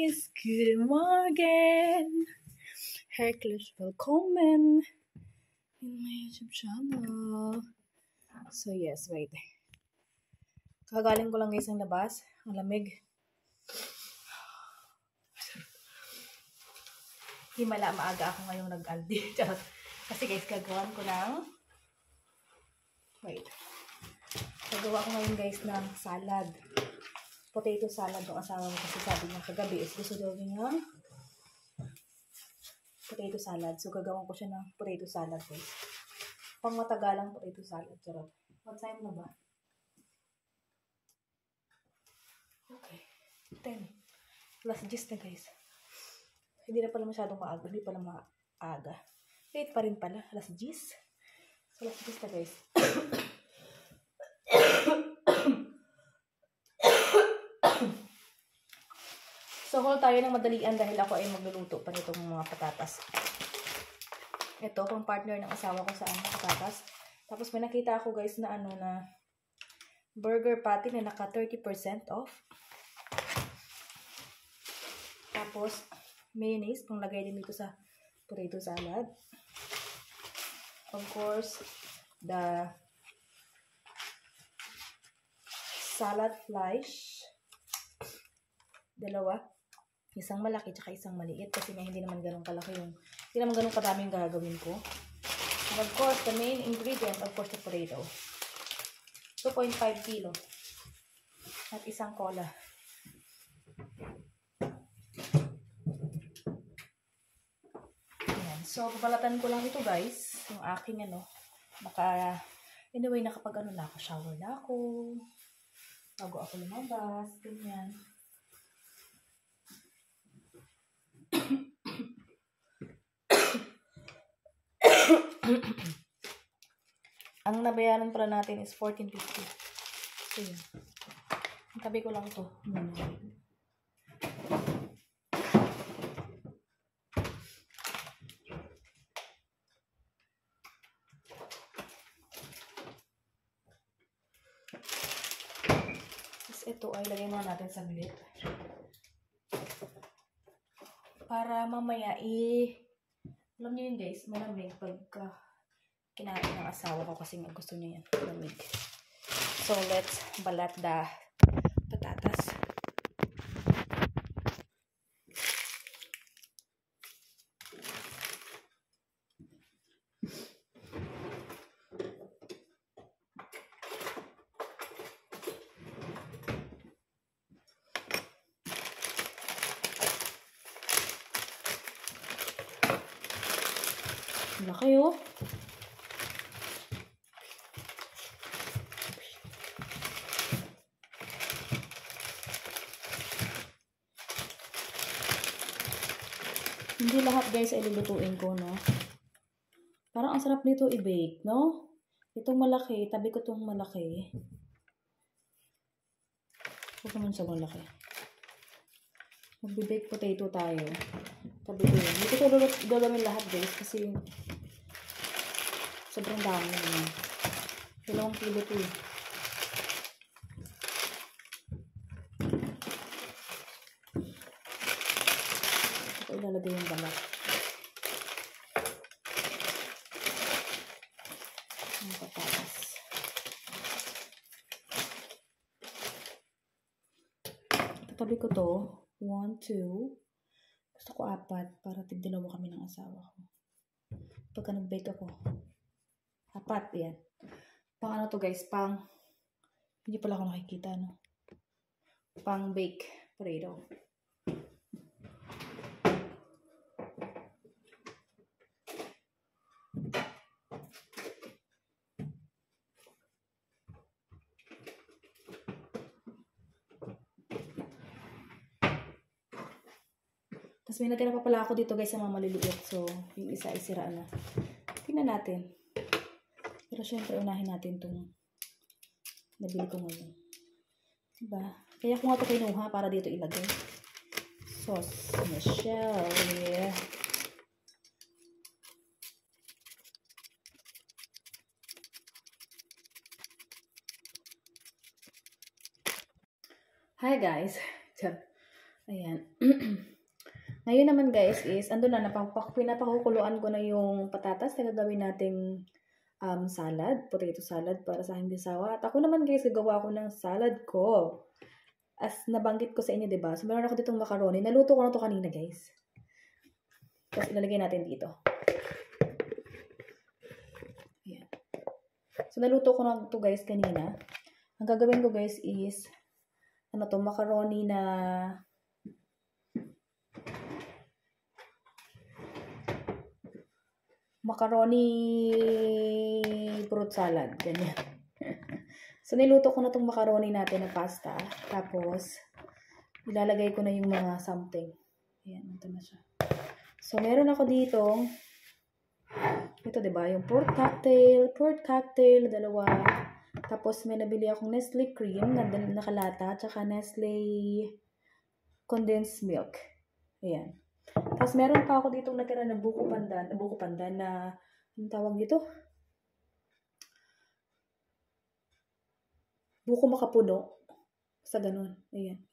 guys! Good morning! Hercules, willkommen in my YouTube channel. So yes, wait. Kagaling ko lang guys ng labas. Ang lamig. Himala, maaga ako ngayong nag-aldi. Kasi guys, gagawan ko ng... Wait. Gagawa ko ngayon guys ng salad. Potato salad ng asawa mo kasi sabi niya kagabi is gusto daw niya potato salad. So gagawin ko siya ng potato salad guys. Pang matagalang potato salad. Charot. What time na ba? Okay. 10. Plus 10 na guys. Hindi na pala masyadong maaga. Hindi pala maaga. Late pa rin pala. Alas 10. So alas 10 na guys. So, haul tayo ng madalian dahil ako ay magluluto pa nitong mga patatas. Ito, pang partner ng asawa ko sa patatas. Tapos, may nakita ako guys na na burger patty na naka 30% off. Tapos, mayonnaise, pang lagay din dito sa potato salad. Of course, the salad flies. Dalawa. Isang malaki tsaka isang maliit kasi nga hindi naman ganun kalaki hindi naman ganun kadaming gagawin ko. And of course, the main ingredient, of course, the potato. 2.5 kilo. At isang cola. Ayan. So, pabalatan ko lang ito guys. Yung aking anyway, nakapag na ako, shower na ako. Bago ako lumabas. Ganyan. Ang nabayaran pala natin is 14.50. So, yun. Tabi ko lang ito. Tapos ito ay lagay muna natin sa bilit. Para mamaya alam niyo yun guys, malamig pagka kinain ng asawa ko kasi nga gusto niya yan, malamig. So let's balat the patatas. Wala kayo. Hindi lahat guys ay lulutuin ko, no? Parang ang sarap nito i-bake, no? Itong malaki, tabi ko itong malaki. Huwag naman sa malaki. Magbe-bake potato tayo. Tabi ko yun. Hindi ko ito gagawin lahat guys kasi sobrang dami naman. 2 kilo ito eh. Ito ilalagay yung balat. Ang patatas. Tatabi ko to. 1, 2. Gusto ko 4 para tig-2 kami ng asawa ko. Pagka nag-bake ako. 4 yan. Pang ano to guys, hindi pala ako nakikita, no? Pang bake potato. Tapos may natira pa pala ako dito guys sa mga maliliit. So, yung isa ay sira na. Tingnan natin. Pero syempre, unahin natin itong nabili ko ngayon. Diba? Kaya ko nga ito kinuha para dito ilagay. Sauce Michelle. Yeah. Hi guys. Ayan. Ngayon naman guys is, ando na, pinapakukuluan ko na yung patatas na gagawin nating salad, potato salad para sa hindi sawa. At ako naman guys, gagawa ko ng salad ko. As nabanggit ko sa inyo, diba? So, meron ako ditong macaroni. Naluto ko na to kanina guys. Tapos ilalagay natin dito. Ayan. So, naluto ko na to guys kanina. Ang gagawin ko guys is, ano to, macaroni na fruit salad. Ganyan. So, niluto ko na tong macaroni natin na pasta. Tapos, ilalagay ko na yung mga something. Ayan, ito na siya. So, meron ako dito. Ito, diba? Yung pork cocktail, dalawa. Tapos, may nabili akong Nestle cream na nakalata. Tsaka Nestle condensed milk. Ayan. Tapos, meron pa ako dito natira na buko pandan na, anong tawag dito? Buko makapuno. Sa ganun. Ayan.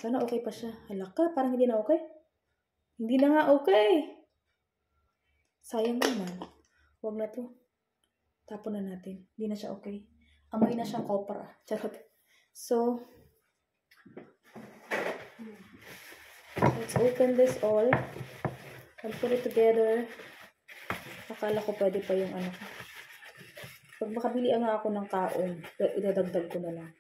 Sana okay pa siya. Halaka, parang hindi na okay. Hindi na nga okay. Sayang naman. Huwag na to. Tapon na natin. Hindi na siya okay. Amoy na siyang copra. Charot. So, let's open this all. I'll put it together. Akala ko pwede pa yung ano ko. Pag makabili nga ako ng kaon, idadagdag ko na lang.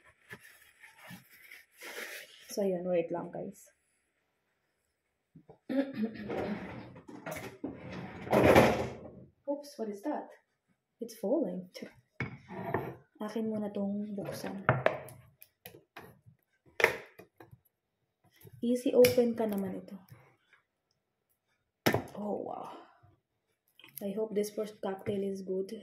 So, yun. Wait lang, guys. Oops, what is that? It's falling. Akin muna tong buksan. Easy open ka naman ito. Oh, wow. I hope this first cocktail is good.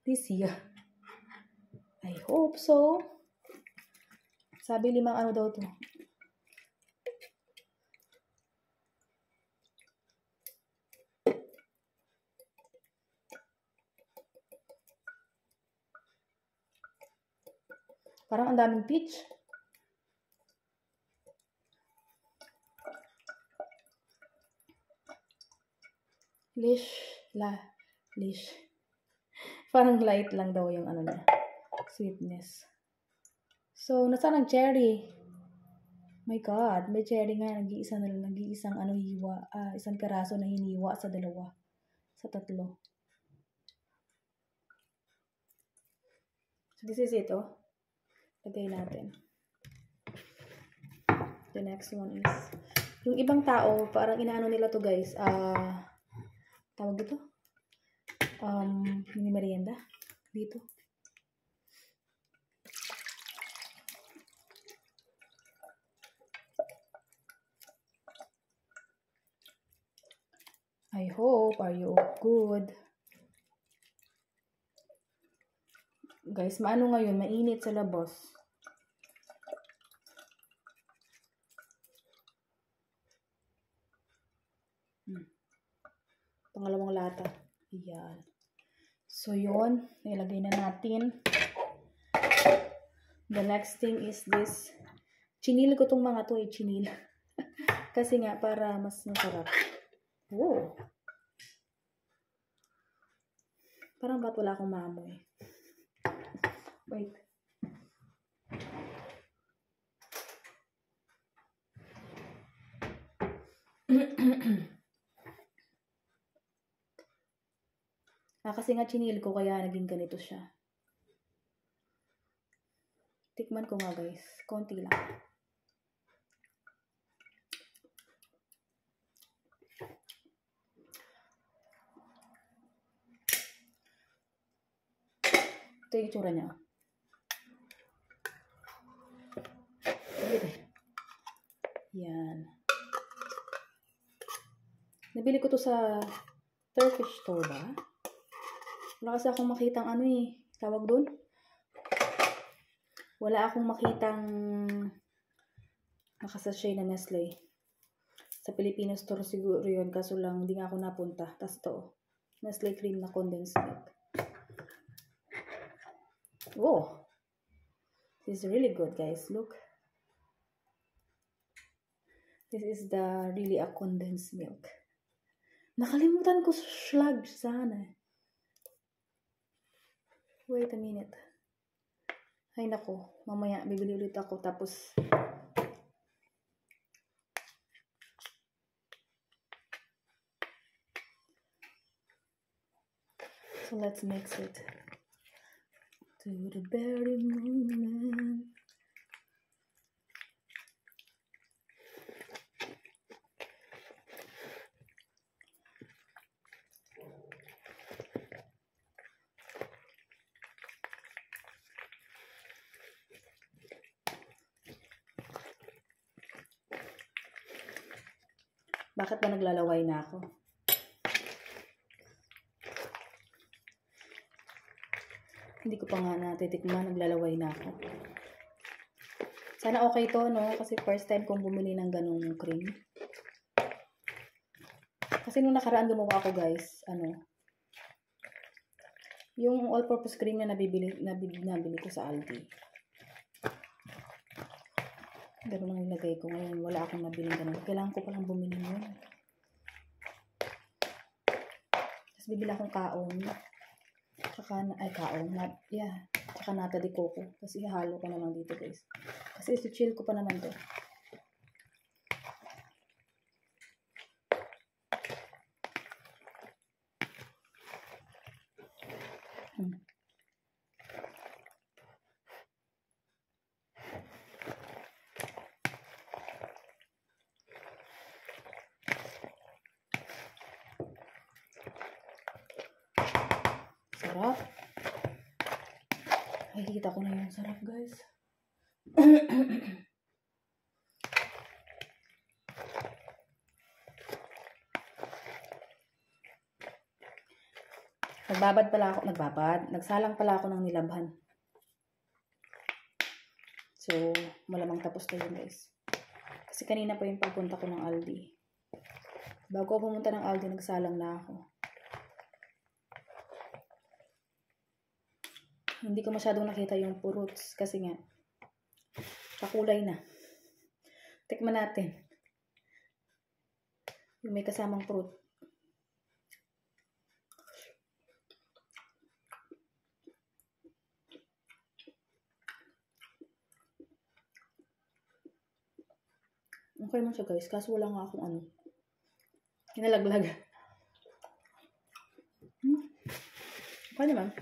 This year. I hope so. Sabi 5 ano daw to. Parang ang daming peach. Lish. Parang light lang daw yung ano niya. Sweetness. So, nasaan ang cherry? My God, may cherry nga. Nag-iisang hiwa. Isang piraso na hiniwa sa 2. Sa 3. So, this is it, oh. Lagay natin. The next one is, yung ibang tao, parang inaano nila to guys, tawag dito? Mini merienda. Dito. I hope, are you good? Guys, maano ngayon, mainit sa labas. Pangalawang lata. Ayan. So, yun. Nilagay na natin. The next thing is this. Chinil ko tong mga to eh. Chinil. Kasi nga, para mas masarap. Oh. Parang ba't wala akong maamoy? Wait. Kasi nga chinil ko kaya naging ganito siya. Tikman ko nga guys. Konti lang. Ito yung itsura niya. Yan. Nabili ko to sa Turkish store ba? Wala kasi akong makitang ano eh. Tawag doon? Wala akong makitang nakasashay na Nestle. Sa Filipino store siguro yun, kaso lang hindi nga ako napunta. Tapos to, Nestle cream na condensed milk. Whoa! This is really good, guys. Look. This is the really a condensed milk. Nakalimutan ko slug sana. Wait a minute. Ay nako, mamaya bibili ulit ako tapos so let's mix it to the very moment. Bakit ba naglalaway na ako? Hindi ko pa nga natitikman, naglalaway na ako. Sana okay to, no? Kasi first time kong bumili ng ganung cream. Kasi nung nakaraan gumawa ako, guys, yung all-purpose cream na nabili ko sa Aldi. Ganun ang nilagay ko. Ngayon, wala akong nabiling ganun. Kailangan ko palang bumili yun. Tapos bibili akong kaon. Tsaka nata de coco. Tapos ihalo ko na lang dito, guys. Kasi isi-chill ko pa naman to. Sarap. Nakikita ko na yung sarap, guys. Nagsalang pala ako ng nilabhan. So, malamang tapos na yun, guys. Kasi kanina pa yung pagpunta ko ng Aldi. Bago ako pumunta ng Aldi, nagsalang na ako. Hindi ko masyadong nakita yung fruits kasi nga kakulay na. Tikman natin. Yung may kasamang fruit. Okay man siya, guys. Kaso wala nga akong kinalaglag. Okay naman.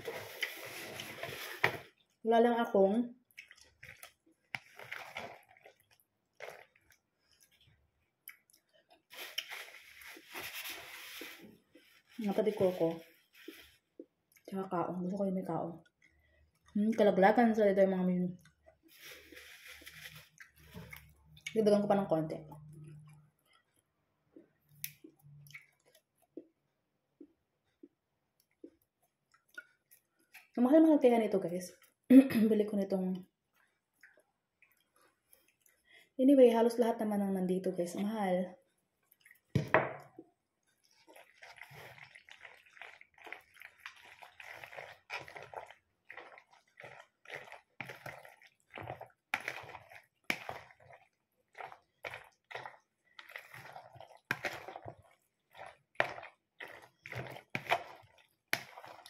Wala lang akong nata de coco. Tsaka kaon. Gusto ko yung may kaon. Kalaglagan sa ito yung mga menu. Dagdagan ko pa ng konti. Mahal-mahal kaya nito, guys. Bili ko nitong anyway, halos lahat naman ang nandito, guys. Mahal.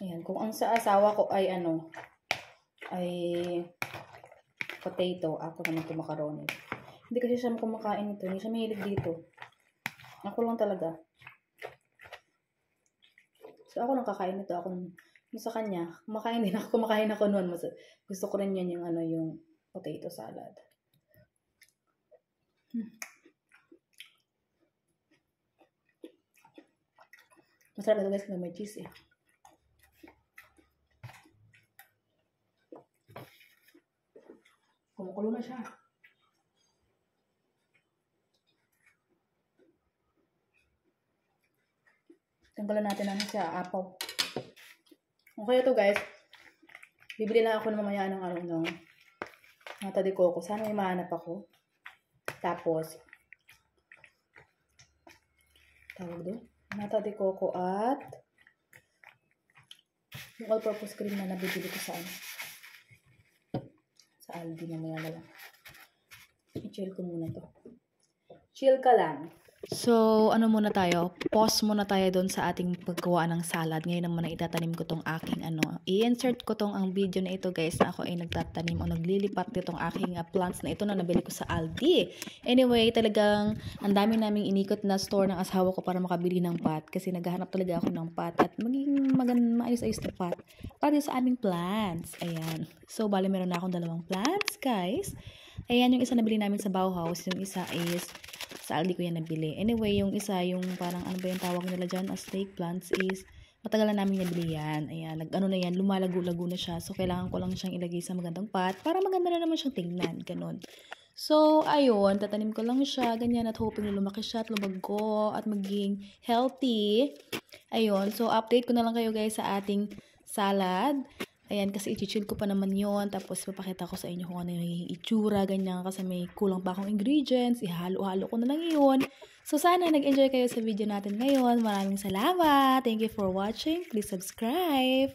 Ayan, kung ang sa asawa ko ay ay potato, ako naman ito macaroni. Hindi kasi siya kumakain ito, hindi siya mahilig dito. Ako lang talaga. So ako lang kakain nito, sa kanya, kumakain din ako, kumakain ako noon. Gusto ko rin yan yung yung potato salad. Masarap ito, guys, kasi may cheese eh. Kumukulo na siya. Tanggalan natin siya, apaw. Okay ito, guys. Bibili lang ako mamaya ng nata de coco. Sana may mahanap ako. Tapos, tawag doon? Nata de coco at yung all-purpose cream na nabibili ko sa Aldi na maya lang. I-chill ko muna to. Chill ka lang. So, ano muna tayo? Pause muna tayo doon sa ating paggawa ng salad. Ngayon naman na itatanim ko tong aking I-insert ko tong ang video na ito guys na ako ay nagtatanim o naglilipat nitong aking plants na ito na nabili ko sa Aldi. Anyway, talagang ang dami naming inikot na store ng asawa ko para makabili ng pot. Kasi naghahanap talaga ako ng pot at maging maayos-ayos na pot para sa aming plants. Ayan. So, bali meron na akong 2 plants guys. Ayan, yung isa nabili namin sa Bauhaus. Yung isa is sa Aldi ko yan nabili. Anyway, yung isa, yung parang ano ba yung tawag nila dyan as snake plants is matagal na namin nabili yan. Ayan, na yan, lumalago-lago na siya. So, kailangan ko lang siyang ilagay sa magandang pot para maganda na naman siyang tingnan. Ganon. So, ayun, tatanim ko lang siya, ganyan, at hoping na lumaki siya at lumago at maging healthy. Ayun, so update ko na lang kayo guys sa ating salad. Ayan, kasi i-chill ko pa naman yon. Tapos, papakita ko sa inyo kung ano yung itsura, ganyan. Kasi may kulang pa akong ingredients. Ihalo-halo ko na lang yun. So, sana nag-enjoy kayo sa video natin ngayon. Maraming salamat. Thank you for watching. Please subscribe.